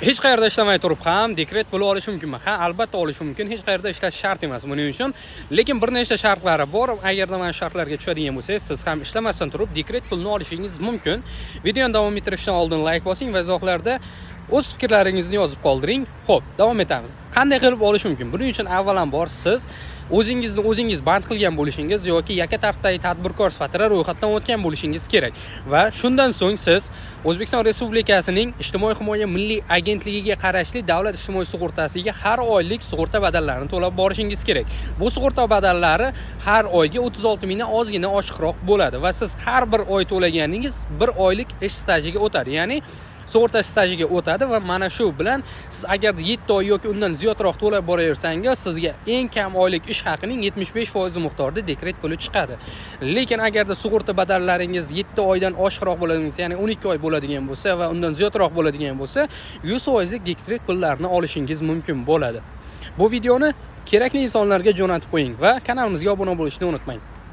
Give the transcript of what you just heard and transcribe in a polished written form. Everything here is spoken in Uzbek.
Hech qayerda ishlamay turib ham dekret puli olish mumkinmi? Ha, albatta olish mumkin. Hech qayerda ishlash shart emas buning uchun. Lekin bir nechta shartlari bor. Agarda mana shu shartlarga tushadigan bo'lsangiz, siz ham ishlamasdan turib dekret pulini olishingiz mumkin. Videoni davom ettirishdan oldin like bosing va izohlarda o'z fikrlaringizni yozib qoldiring. Xo'p, davom etamiz. Qanday qilib olish mumkin? Buning uchun avvalambor siz o'zingiz band qilgan bo'lishingiz yoki yakka tartibdagi tadbirkor sifatida ro'yxatdan o'tgan bo'lishingiz kerak. Va shundan so'ng siz O'zbekiston Respublikasining Ijtimoiy himoya milliy agentligiga qarashli davlat ijtimoiy sug'urtasiga har oylik sug'urta badallarini to'lab borishingiz kerak. Bu sug'urta badallari har oyga 36 mingdan ozgina oshiqroq bo'ladi va siz har bir oy to'laganingiz bir oylik ish stajiga o'tadi. Ya'ni sug'urta stajiga o'tadi va mana shu bilan siz agar 7 oy yoki undan ziyodroq to'lab boraversangiz, sizga eng kam oylik ish haqining 75% miqdorida dekret puli chiqadi. Lekin agarda sug'urta badallaringiz 7 oydan oshiqroq bo'ladigan bo'lsa, ya'ni 12 oy bo'ladigan bo'lsa va undan ziyodroq bo'ladigan bo'lsa, 100% lik dekret pullarini olishingiz mumkin bo'ladi. Bu videoni kerakli insonlarga jo'natib qo'ying va kanalimizga obuna bo'lishni unutmang.